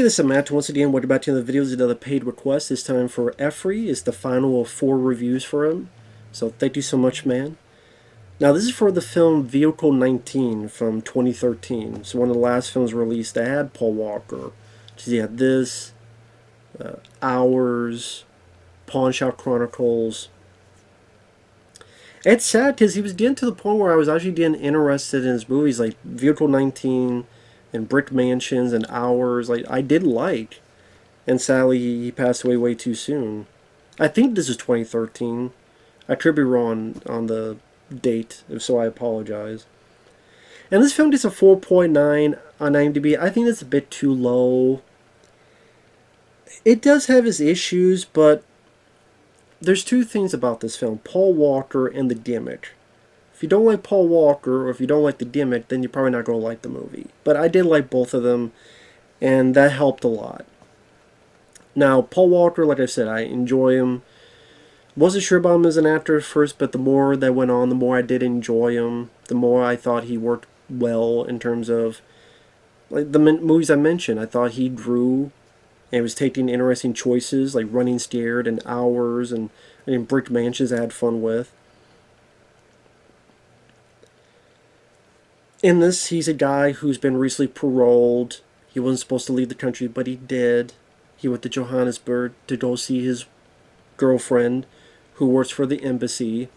this is Matt. Once again, welcome back to another video. This is another paid request. This time for Efree. It's the final of 4 reviews for him. So thank you so much, man. Now this is for the film Vehicle 19 from 2013. It's one of the last films released that had Paul Walker. So you had this, Hours, Pawn Shop Chronicles. It's sad because he was getting to the point where I was actually getting interested in his movies like Vehicle 19 and Brick Mansions and Hours. Like I did like, and sadly he passed away way too soon. I think this is 2013. I could be wrong on the date, if so I apologize. And this film gets a 4.9 on IMDb. I think that's a bit too low. It does have its issues, but there's two things about this film: Paul Walker and the gimmick. If you don't like Paul Walker, or if you don't like the gimmick, then you're probably not going to like the movie. But I did like both of them, and that helped a lot. Now, Paul Walker, like I said, I enjoy him. Wasn't sure about him as an actor at first, but the more that went on, the more I did enjoy him. The more I thought he worked well in terms of like the movies I mentioned. I thought he grew and was taking interesting choices, like Running Scared and Hours and Brick Mansions I had fun with. In this, he's a guy who's been recently paroled. He wasn't supposed to leave the country, but he did. He went to Johannesburg to go see his girlfriend, who works for the embassy.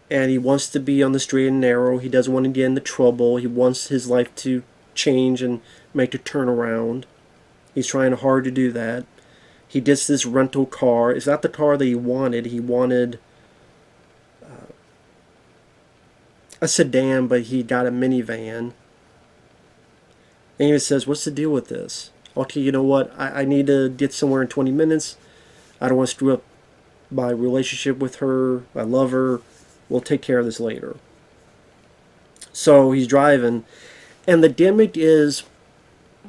And he wants to be on the straight and narrow. He doesn't want to get into trouble. He wants his life to change and make a turnaround. He's trying hard to do that. He gets this rental car. It's not the car that he wanted. He wanted a sedan, but he got a minivan. And he says, what's the deal with this? Okay, you know what? I need to get somewhere in 20 minutes. I don't want to screw up my relationship with her. I love her. We'll take care of this later. So he's driving. And the gimmick is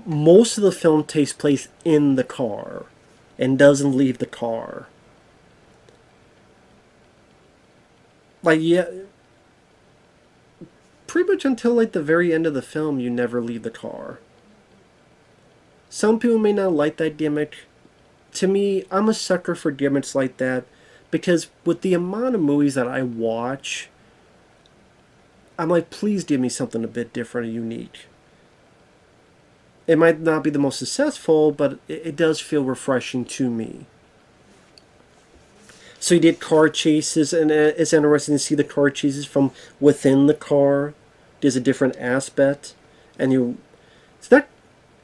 most of the film takes place in the car and doesn't leave the car. Like, yeah, pretty much until like the very end of the film, you never leave the car. Some people may not like that gimmick. To me, I'm a sucker for gimmicks like that because with the amount of movies that I watch, I'm like, please give me something a bit different and unique. It might not be the most successful, but it does feel refreshing to me. So you did car chases, and it's interesting to see the car chases from within the car. There's a different aspect, and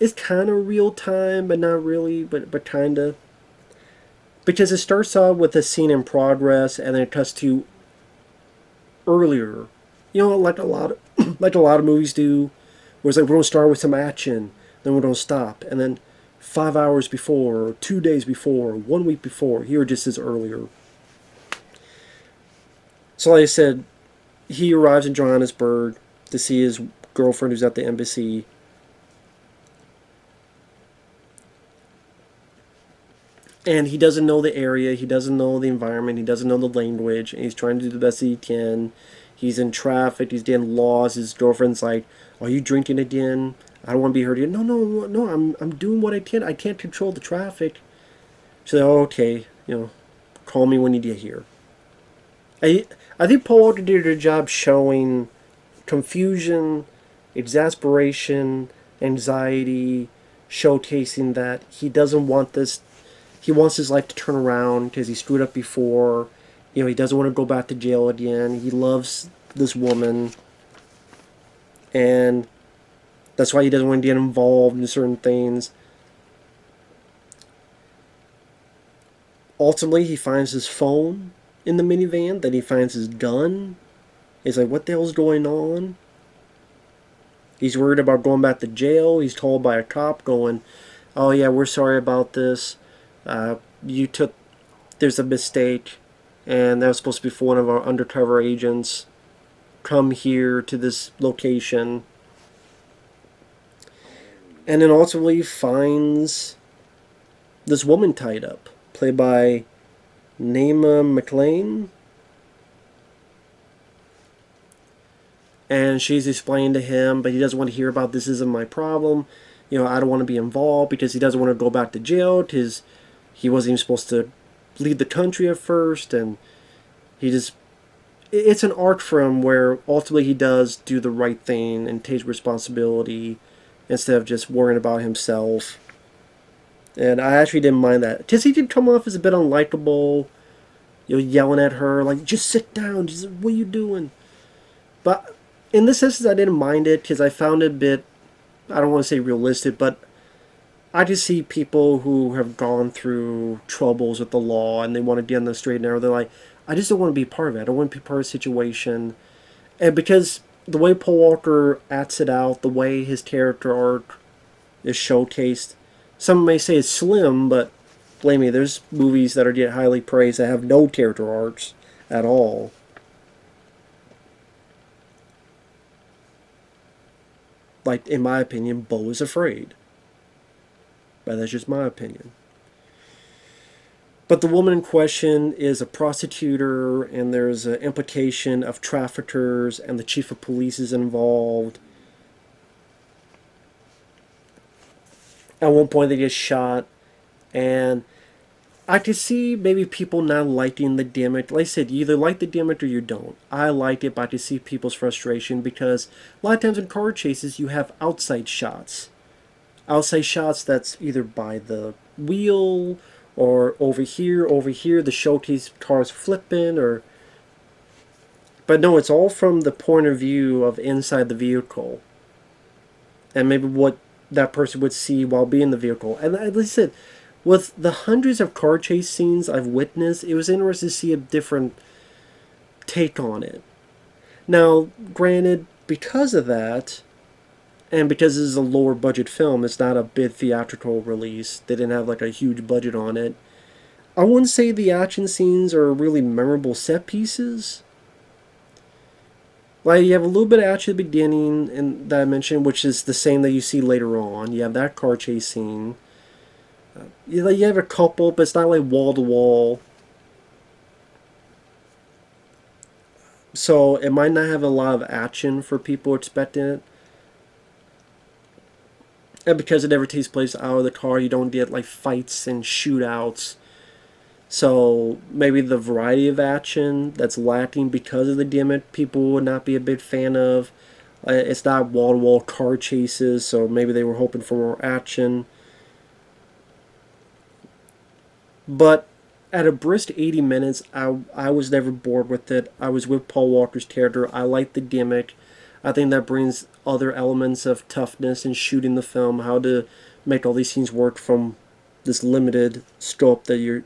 it's kind of real time, but not really, but kind of. Because it starts out with a scene in progress, and then it cuts to earlier. You know, like a lot of movies do, where it's like we're gonna start with some action, then we're gonna stop, and then 5 hours before, or 2 days before, 1 week before. Here it just is earlier. So like I said, he arrives in Johannesburg to see his girlfriend who's at the embassy. And he doesn't know the area, he doesn't know the environment, he doesn't know the language, and he's trying to do the best he can. He's in traffic, he's getting lost. His girlfriend's like, are you drinking again? I don't want to be hurt again. No, I'm doing what I can. I can't control the traffic. She's like, oh, okay, call me when you get here. I think Paul Walker did a good job showing confusion, exasperation, anxiety, showcasing that he doesn't want this. He wants his life to turn around because he screwed up before. He doesn't want to go back to jail again. He loves this woman, and that's why he doesn't want to get involved in certain things. Ultimately, he finds his phone in the minivan, then he finds his gun. He's like, what the hell's going on? He's worried about going back to jail. He's told by a cop going, oh yeah, we're sorry about this. There's a mistake, and that was supposed to be for one of our undercover agents. Come here to this location. And then ultimately finds this woman tied up, played by Naima McLean. And she's explaining to him, but he doesn't want to hear about this isn't my problem. I don't want to be involved because he doesn't want to go back to jail because he wasn't even supposed to leave the country at first, and he just it's an arc for him where ultimately he does do the right thing and takes responsibility instead of just worrying about himself. And I actually didn't mind that because he did come off as a bit unlikable, yelling at her like, "Just sit down, just what are you doing?" But in this instance, I didn't mind it because I found it a bit, I don't want to say realistic, but I just see people who have gone through troubles with the law and they want to get on the straight and narrow. They're like, I just don't want to be part of it. I don't want to be part of the situation. And because the way Paul Walker acts it out, the way his character arc is showcased, some may say it's slim, but blame me, there's movies that are get highly praised that have no character arcs at all. Like, in my opinion, Beau is Afraid. But that's just my opinion. But the woman in question is a prosecutor, and there's an implication of traffickers, and the chief of police is involved. At one point, they get shot, and I could see maybe people not liking the gimmick. Like I said, you either like the gimmick or you don't. I liked it, but I could see people's frustration because a lot of times in car chases, you have outside shots. Outside shots that's either by the wheel or over here, the showcase cars flipping, or. But no, it's all from the point of view of inside the vehicle. And maybe what that person would see while being in the vehicle. And like I said, with the hundreds of car chase scenes I've witnessed, it was interesting to see a different take on it. Now, granted, because of that, and because this is a lower budget film, it's not a big theatrical release. They didn't have like a huge budget on it. I wouldn't say the action scenes are really memorable set pieces. Like, you have a little bit of action at the beginning and that I mentioned, which is the same that you see later on. You have that car chase scene. You have a couple, but it's not like wall to wall. So it might not have a lot of action for people expecting it. And because it never takes place out of the car, you don't get like fights and shootouts. So maybe the variety of action that's lacking because of the gimmick, people would not be a big fan of. It's not wall-to-wall car chases, so maybe they were hoping for more action. But at a brisk 80 minutes, I was never bored with it. I was with Paul Walker's character. I liked the gimmick. I think that brings other elements of toughness in shooting the film, how to make all these scenes work from this limited scope that you're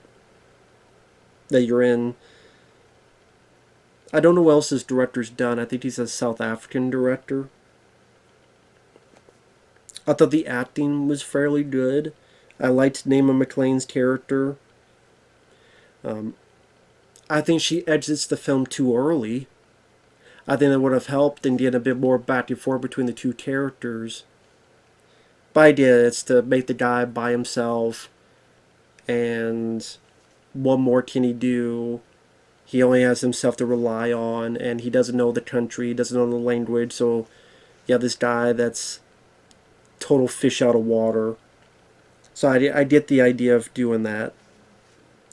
in. I don't know what else this director's done. I think he's a South African director. I thought the acting was fairly good. I liked Naima McLean's character. I think she exits the film too early. I think that would have helped and get a bit more back and forth between the two characters. But I did. It's to make the guy by himself, and what more can he do? He only has himself to rely on, and he doesn't know the country, he doesn't know the language, so you have this guy that's total fish out of water. So I get the idea of doing that.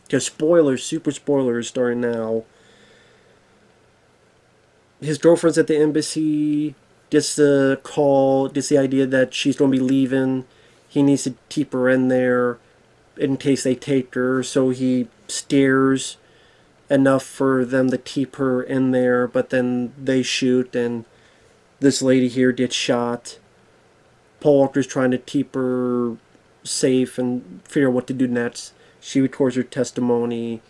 Because spoilers, super spoilers starting now. His girlfriend's at the embassy, gets the call, gets the idea that she's going to be leaving. He needs to keep her in there in case they take her, so he stares enough for them to keep her in there, but then they shoot and this lady here gets shot. Paul Walker's trying to keep her safe and figure out what to do next. She records her testimony,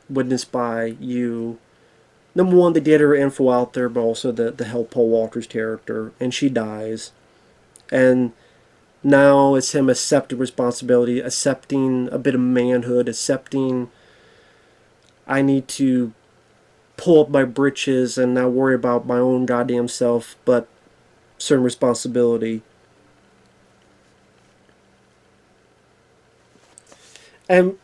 witnessed by you. Number one, to get her info out there, but also to help Paul Walker's character, and she dies. And now it's him accepting responsibility, accepting a bit of manhood, accepting I need to pull up my britches and not worry about my own goddamn self, but certain responsibility. And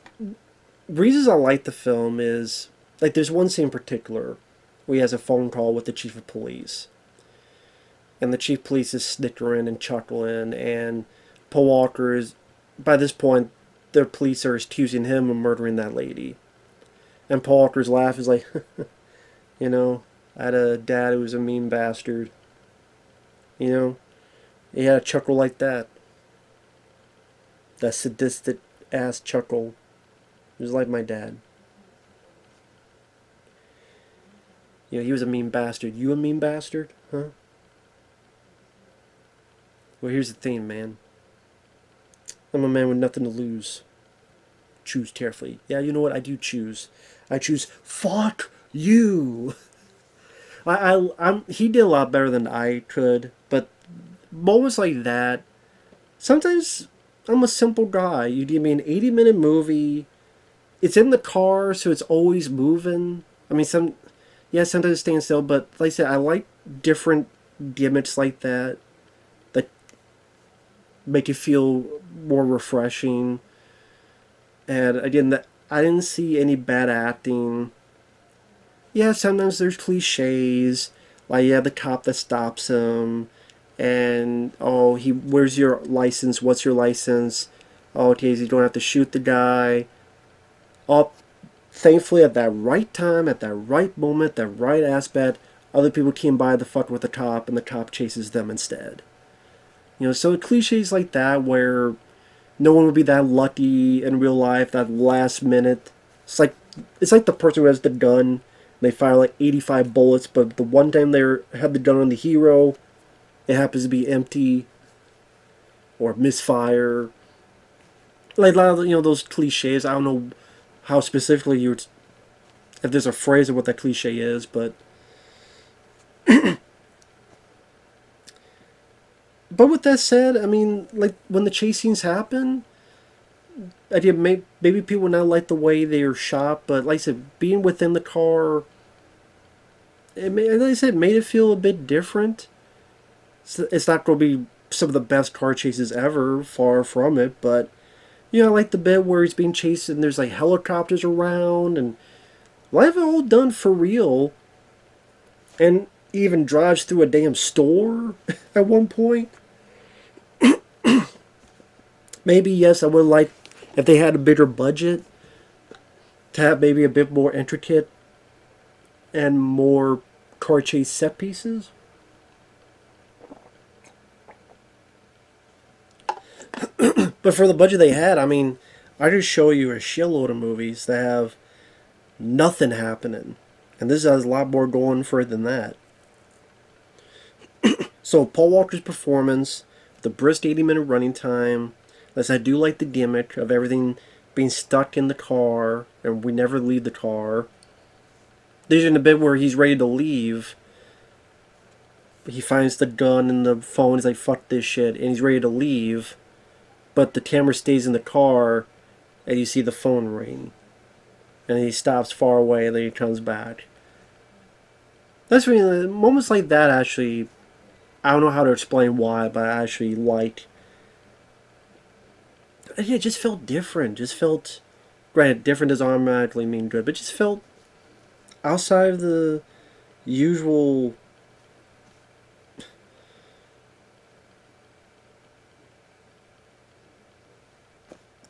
reasons I like the film is, like, there's one scene in particular where he has a phone call with the chief of police. and the chief of police is snickering and chuckling, and Paul Walker is, by this point, the police are accusing him of murdering that lady. And Paul Walker's laugh is like, you know, I had a dad who was a mean bastard. You know, he had a chuckle like that. That sadistic ass chuckle. It was like my dad. You know, he was a mean bastard. You a mean bastard? Huh? Well, here's the thing, man. I'm a man with nothing to lose. Choose carefully. Yeah, you know what? I do choose. I choose fuck you. He did a lot better than I could, but moments like that, sometimes I'm a simple guy. You give me an 80-minute movie. It's in the car, so it's always moving. I mean, sometimes it stands still, but like I said, I like different gimmicks like that make it feel more refreshing. And again, I didn't see any bad acting. Yeah, sometimes there's cliches, like the cop that stops him, and oh, where's your license? What's your license? Oh, okay, so you don't have to shoot the guy. Oh, thankfully at that right time, at that right moment, that right aspect, other people came by to fuck with the cop, and the cop chases them instead. You know, so cliches like that where no one would be that lucky in real life that last minute. It's like the person who has the gun. They fire like 85 bullets, but the one time they have the gun on the hero, it happens to be empty or misfire. Like a lot of, those cliches. I don't know how specifically if there's a phrase of what that cliche is, but but with that said, I mean, like when the chase scenes happen, maybe people now like the way they are shot, but like I said, being within the car, like I said, made it feel a bit different. It's not going to be some of the best car chases ever, far from it, but I like the bit where he's being chased and there's like helicopters around, and I have it all done for real, and he even drives through a damn store at one point. Maybe, yes, I would like, if they had a bigger budget, to have maybe a bit more intricate and more car chase set pieces. But for the budget they had, I mean, I just show you a shitload of movies that have nothing happening. And this has a lot more going for it than that. So, Paul Walker's performance, the brisk 80-minute running time, as I do like the gimmick of everything being stuck in the car, and we never leave the car. There's in a bit where he's ready to leave. He finds the gun and the phone, he's like, fuck this shit, and he's ready to leave. But the camera stays in the car, and you see the phone ring. And he stops far away, and then he comes back. That's really, moments like that actually, I don't know how to explain why, but I actually like. Yeah, it just felt different. Just felt, granted, different doesn't automatically mean good, but just felt outside of the usual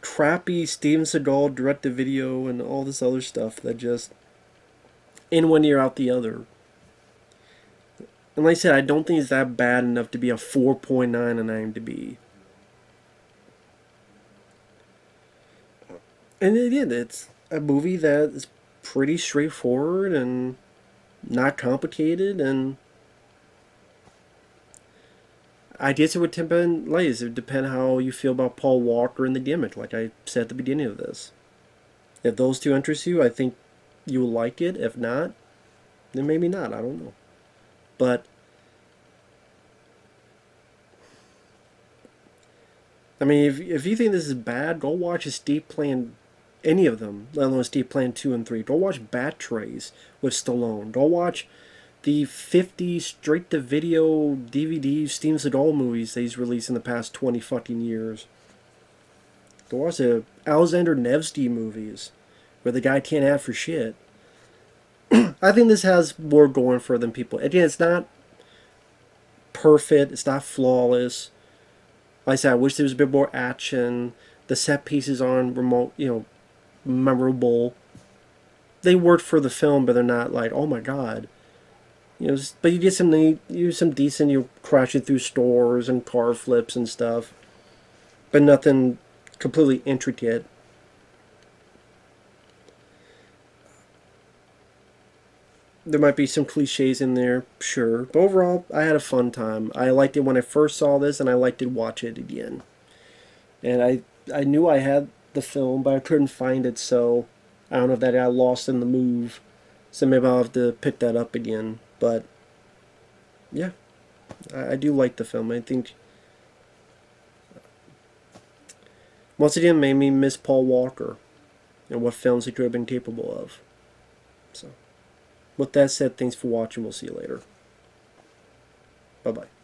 crappy Steven Seagal direct-to-video and all this other stuff that just in one ear out the other. And like I said, I don't think it's that bad enough to be a 4.9 on IMDb. And again, it's a movie that is pretty straightforward and not complicated, and I guess it would depend, like, it would depend how you feel about Paul Walker and the gimmick, like I said at the beginning of this. If those two interest you, I think you'll like it. If not, then maybe not. I don't know. But I mean, if you think this is bad, go watch Escape Plan, any of them, let alone Escape Plan 2 and 3. Go watch Bat Trays with Stallone. Go watch the 50 straight-to-video DVD Steven Seagal movies that he's released in the past 20 fucking years. Go watch the Alexander Nevsky movies, where the guy can't act for shit. I think this has more going for than people. Again, it's not perfect. It's not flawless. Like I said, I wish there was a bit more action. The set pieces aren't memorable. They work for the film, but they're not like, oh my god. But you get some decent, crashing through stores and car flips and stuff, but nothing completely intricate. There might be some cliches in there, sure, but overall, I had a fun time. I liked it when I first saw this, and I liked to watch it again. And I knew I had the film, but I couldn't find it, so I don't know if that got lost in the move. So maybe I'll have to pick that up again. But yeah, I do like the film. I think once again made me miss Paul Walker and what films he could have been capable of. So with that said, thanks for watching. We'll see you later. Bye bye.